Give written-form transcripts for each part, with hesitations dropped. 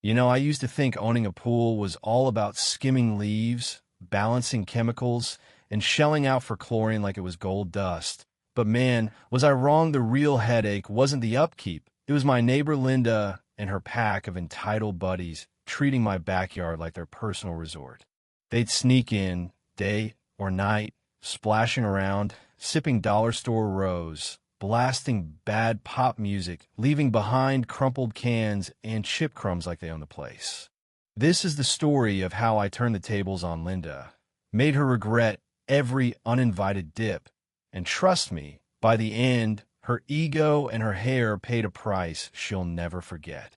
I used to think owning a pool was all about skimming leaves, balancing chemicals, and shelling out for chlorine like it was gold dust. But man, was I wrong. The real headache wasn't the upkeep. It was my neighbor Linda and her pack of entitled buddies treating my backyard like their personal resort. They'd sneak in, day or night, splashing around, sipping dollar store rose, blasting bad pop music, leaving behind crumpled cans and chip crumbs like they own the place. This is the story of how I turned the tables on Linda, made her regret every uninvited dip, and trust me, by the end, her ego and her hair paid a price she'll never forget.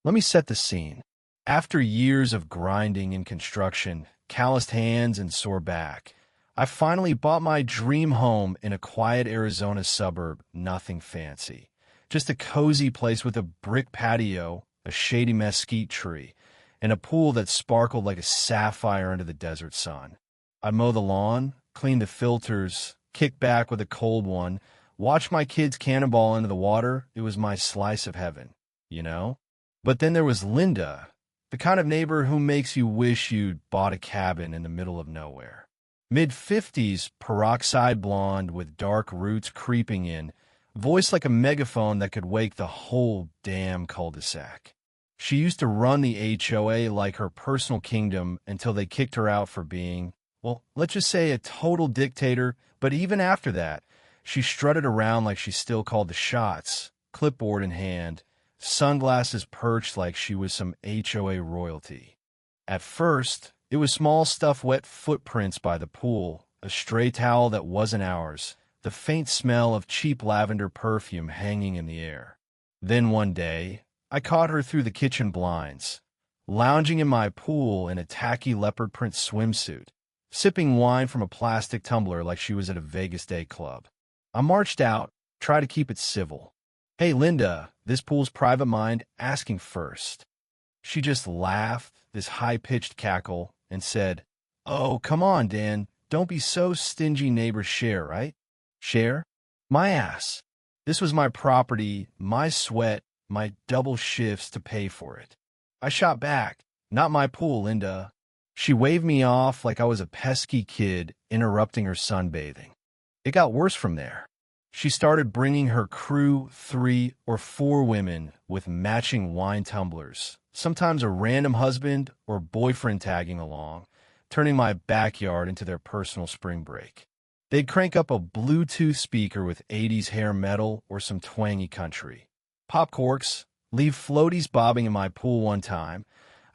Let me set the scene. After years of grinding in construction, calloused hands and sore back, I finally bought my dream home in a quiet Arizona suburb, nothing fancy. Just a cozy place with a brick patio, a shady mesquite tree, and a pool that sparkled like a sapphire under the desert sun. I'd mow the lawn, clean the filters, kick back with a cold one, watch my kids cannonball into the water. It was my slice of heaven, you know? But then there was Linda, the kind of neighbor who makes you wish you'd bought a cabin in the middle of nowhere. Mid-50s, peroxide blonde with dark roots creeping in, voice like a megaphone that could wake the whole damn cul-de-sac. She used to run the HOA like her personal kingdom until they kicked her out for being, well, let's just say a total dictator, but even after that, she strutted around like she still called the shots, clipboard in hand, sunglasses perched like she was some HOA royalty. At first, it was small stuff, wet footprints by the pool, a stray towel that wasn't ours, the faint smell of cheap lavender perfume hanging in the air. Then one day, I caught her through the kitchen blinds, lounging in my pool in a tacky leopard print swimsuit, sipping wine from a plastic tumbler like she was at a Vegas day club. I marched out, tried to keep it civil. "Hey, Linda, this pool's private mind, asking first." She just laughed, this high-pitched cackle, and said, "Oh, come on, Dan. Don't be so stingy. Neighbors share, right?" Share? My ass. This was my property, my sweat, my double shifts to pay for it. I shot back. "Not my pool, Linda." She waved me off like I was a pesky kid interrupting her sunbathing. It got worse from there. She started bringing her crew, 3 or 4 women with matching wine tumblers, sometimes a random husband or boyfriend tagging along, turning my backyard into their personal spring break. They'd crank up a Bluetooth speaker with 80s hair metal or some twangy country. Pop corks, leave floaties bobbing in my pool one time.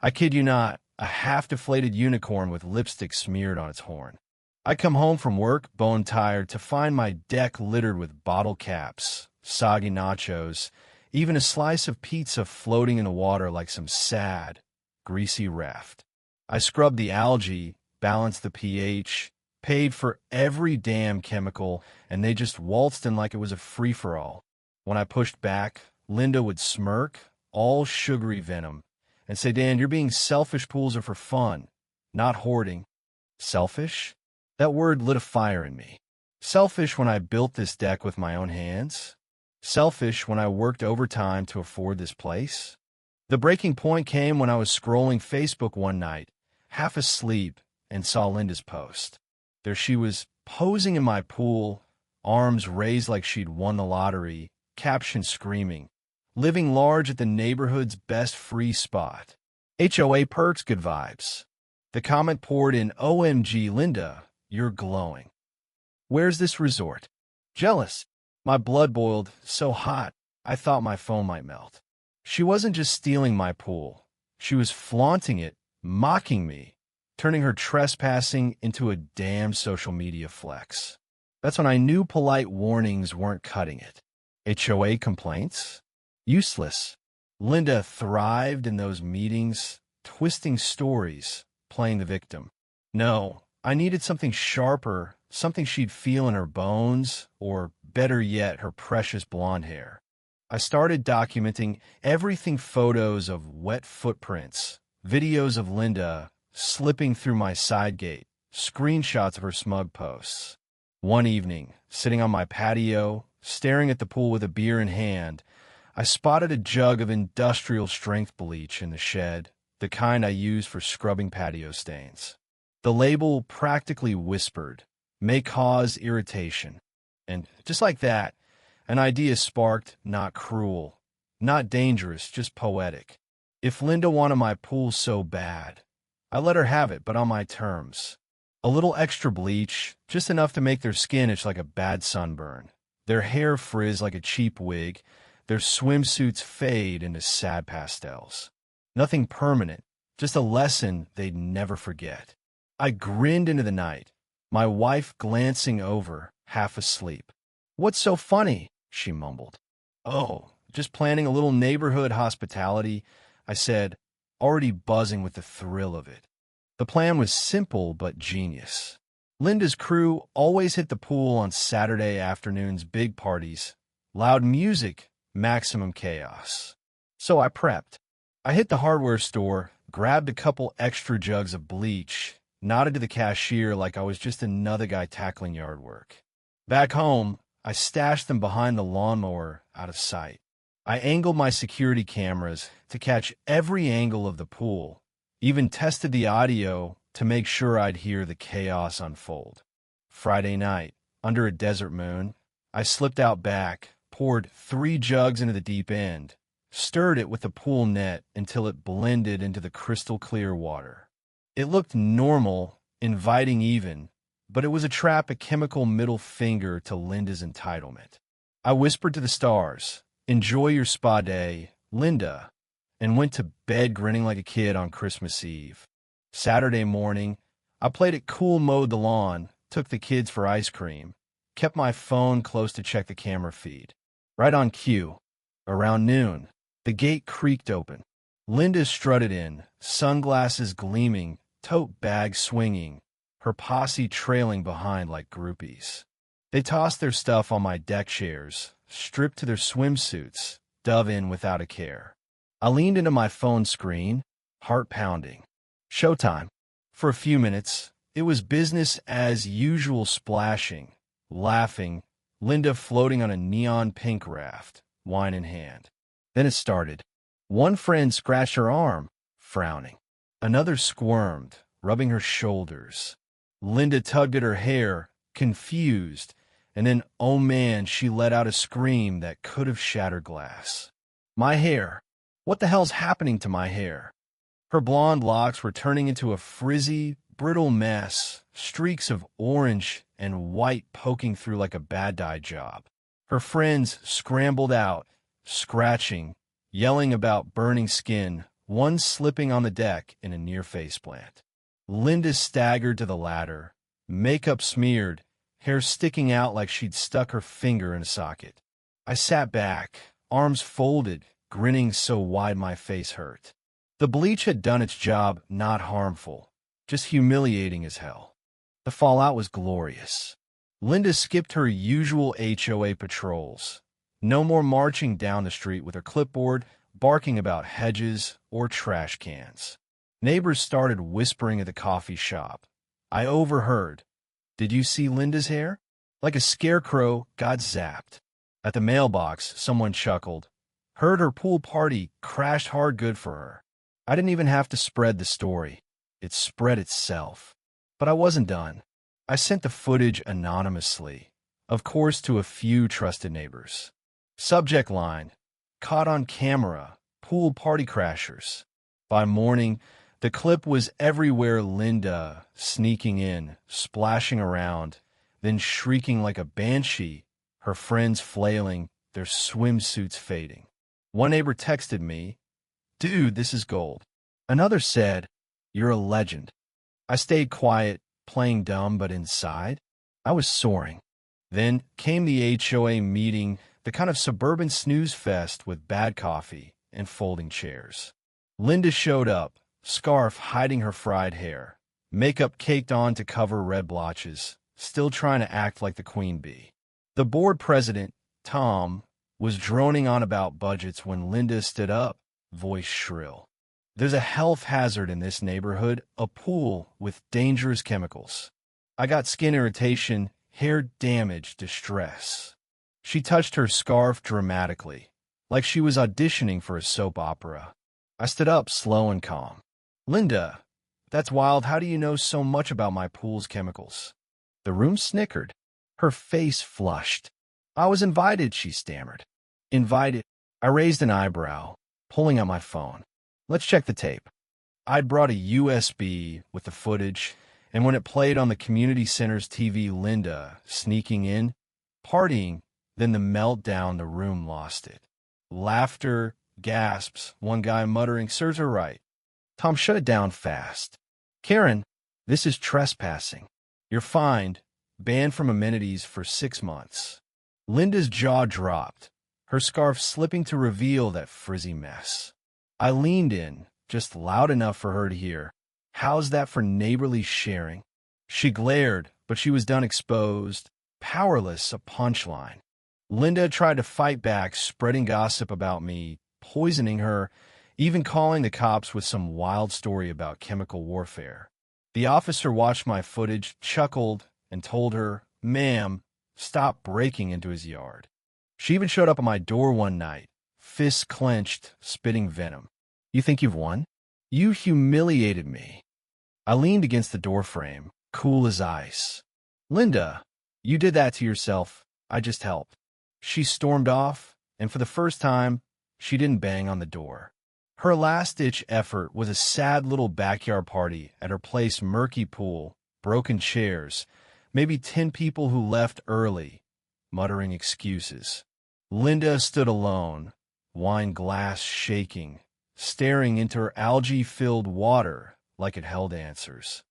I kid you not, a half-deflated unicorn with lipstick smeared on its horn. I come home from work, bone-tired, to find my deck littered with bottle caps, soggy nachos, even a slice of pizza floating in the water like some sad, greasy raft. I scrubbed the algae, balanced the pH, paid for every damn chemical, and they just waltzed in like it was a free-for-all. When I pushed back, Linda would smirk, all sugary venom, and say, "Dan, you're being selfish. Pools are for fun, not hoarding." Selfish? That word lit a fire in me. Selfish when I built this deck with my own hands? Selfish when I worked overtime to afford this place? The breaking point came when I was scrolling Facebook one night, half asleep, and saw Linda's post. There she was, posing in my pool, arms raised like she'd won the lottery, caption screaming, "Living large at the neighborhood's best free spot. HOA perks, good vibes." The comment poured in, "OMG, Linda, you're glowing. Where's this resort?" Jealous. My blood boiled, so hot, I thought my phone might melt. She wasn't just stealing my pool. She was flaunting it, mocking me, turning her trespassing into a damn social media flex. That's when I knew polite warnings weren't cutting it. HOA complaints? Useless. Linda thrived in those meetings, twisting stories, playing the victim. No, I needed something sharper, something she'd feel in her bones, or better yet, her precious blonde hair. I started documenting everything: photos of wet footprints, videos of Linda slipping through my side gate, screenshots of her smug posts. One evening, sitting on my patio, staring at the pool with a beer in hand, I spotted a jug of industrial-strength bleach in the shed, the kind I use for scrubbing patio stains. The label practically whispered, "May cause irritation." And just like that, an idea sparked, not cruel, not dangerous, just poetic. If Linda wanted my pool so bad, I let her have it, but on my terms. A little extra bleach, just enough to make their skin itch like a bad sunburn, their hair frizz like a cheap wig, their swimsuits fade into sad pastels. Nothing permanent, just a lesson they'd never forget. I grinned into the night, my wife glancing over, half asleep. "What's so funny?" she mumbled. "Oh, just planning a little neighborhood hospitality," I said, already buzzing with the thrill of it. The plan was simple but genius. Linda's crew always hit the pool on Saturday afternoons, big parties, loud music, maximum chaos. So I prepped. I hit the hardware store, grabbed a couple extra jugs of bleach, nodded to the cashier like I was just another guy tackling yard work. Back home, I stashed them behind the lawnmower out of sight. I angled my security cameras to catch every angle of the pool, even tested the audio to make sure I'd hear the chaos unfold. Friday night, under a desert moon, I slipped out back, poured 3 jugs into the deep end, stirred it with the pool net until it blended into the crystal clear water. It looked normal, inviting even, but it was a trap, a chemical middle finger to Linda's entitlement. I whispered to the stars, "Enjoy your spa day, Linda," and went to bed grinning like a kid on Christmas Eve. Saturday morning, I played it cool, mowed the lawn, took the kids for ice cream, kept my phone close to check the camera feed. Right on cue, around noon, the gate creaked open. Linda strutted in, sunglasses gleaming, tote bag swinging, her posse trailing behind like groupies. They tossed their stuff on my deck chairs, stripped to their swimsuits, dove in without a care. I leaned into my phone screen, heart pounding. Showtime. For a few minutes, it was business as usual, splashing, laughing, Linda floating on a neon pink raft, wine in hand. Then it started. One friend scratched her arm, frowning. Another squirmed, rubbing her shoulders. Linda tugged at her hair, confused, and then, oh man, she let out a scream that could have shattered glass. My hair. What the hell's happening to my hair? Her blonde locks were turning into a frizzy, brittle mess, streaks of orange and white poking through like a bad dye job. Her friends scrambled out, scratching, yelling about burning skin, one slipping on the deck in a near faceplant. Linda staggered to the ladder, makeup smeared, hair sticking out like she'd stuck her finger in a socket. I sat back, arms folded, grinning so wide my face hurt. The bleach had done its job, not harmful, just humiliating as hell. The fallout was glorious. Linda skipped her usual HOA patrols. No more marching down the street with her clipboard, barking about hedges or trash cans. Neighbors started whispering at the coffee shop. I overheard. "Did you see Linda's hair?" Like a scarecrow, got zapped. At the mailbox, someone chuckled. "Heard her pool party crashed hard, good for her." I didn't even have to spread the story. It spread itself. But I wasn't done. I sent the footage anonymously, of course, to a few trusted neighbors. Subject line: "Caught on camera, pool party crashers." By morning, the clip was everywhere. Linda sneaking in, splashing around, then shrieking like a banshee, her friends flailing, their swimsuits fading. One neighbor texted me, "Dude, this is gold." Another said, "You're a legend." I stayed quiet, playing dumb, but inside, I was soaring. Then came the HOA meeting, the kind of suburban snooze fest with bad coffee and folding chairs. Linda showed up, scarf hiding her fried hair, makeup caked on to cover red blotches, still trying to act like the queen bee. The board president, Tom, was droning on about budgets when Linda stood up, voice shrill. "There's a health hazard in this neighborhood, a pool with dangerous chemicals." I got skin irritation, hair damage, distress. She touched her scarf dramatically, like she was auditioning for a soap opera. I stood up, slow and calm. Linda, that's wild. How do you know so much about my pool's chemicals? The room snickered. Her face flushed. I was invited, she stammered. Invited? I raised an eyebrow, pulling out my phone. Let's check the tape. I'd brought a USB with the footage, and when it played on the community center's TV, Linda sneaking in, partying, then the meltdown, the room lost it. Laughter, gasps, one guy muttering, serves her right. Tom, shut it down fast. Karen, this is trespassing. You're fined, banned from amenities for 6 months. Linda's jaw dropped, her scarf slipping to reveal that frizzy mess. I leaned in, just loud enough for her to hear. How's that for neighborly sharing? She glared, but she was done, exposed, powerless, a punchline. Linda tried to fight back, spreading gossip about me, poisoning her, even calling the cops with some wild story about chemical warfare. The officer watched my footage, chuckled, and told her, "Ma'am, stop breaking into his yard." She even showed up at my door one night, fists clenched, spitting venom. You think you've won? You humiliated me. I leaned against the doorframe, cool as ice. Linda, you did that to yourself. I just helped. She stormed off, and for the first time, she didn't bang on the door. Her last-ditch effort was a sad little backyard party at her place, murky pool, broken chairs, maybe 10 people who left early, muttering excuses. Linda stood alone, wine glass shaking, staring into her algae-filled water like it held answers.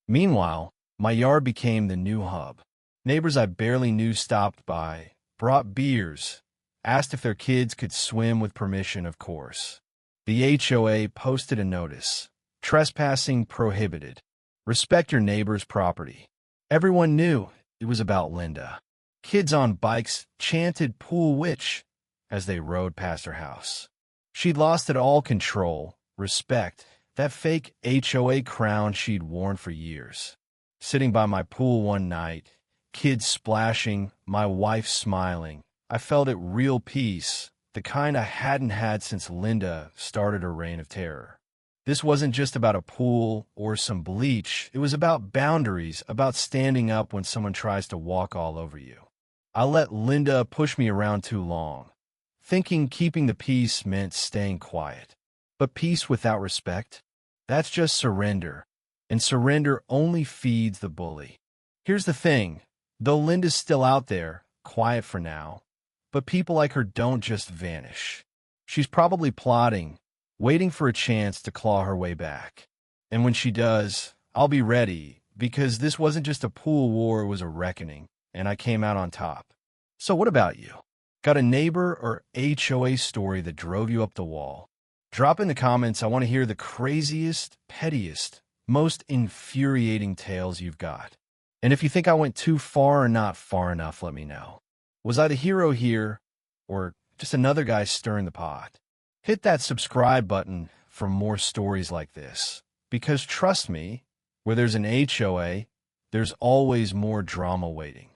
Meanwhile, my yard became the new hub. Neighbors I barely knew stopped by, brought beers, asked if their kids could swim with permission, of course. The HOA posted a notice, trespassing prohibited. Respect your neighbor's property. Everyone knew it was about Linda. Kids on bikes chanted "Pool Witch" as they rode past her house. She'd lost it all control, respect, that fake HOA crown she'd worn for years. Sitting by my pool one night, kids splashing, my wife smiling, I felt at real peace, the kind I hadn't had since Linda started her reign of terror. This wasn't just about a pool or some bleach. It was about boundaries, about standing up when someone tries to walk all over you. I let Linda push me around too long, thinking keeping the peace meant staying quiet. But peace without respect? That's just surrender, and surrender only feeds the bully. Here's the thing, though Linda's still out there, quiet for now, but people like her don't just vanish. She's probably plotting, waiting for a chance to claw her way back. And when she does, I'll be ready, because this wasn't just a pool war, it was a reckoning, and I came out on top. So what about you? Got a neighbor or HOA story that drove you up the wall? Drop in the comments. I want to hear the craziest, pettiest, most infuriating tales you've got. And if you think I went too far or not far enough, let me know. Was I the hero here, or just another guy stirring the pot? Hit that subscribe button for more stories like this, because trust me, where there's an HOA, there's always more drama waiting.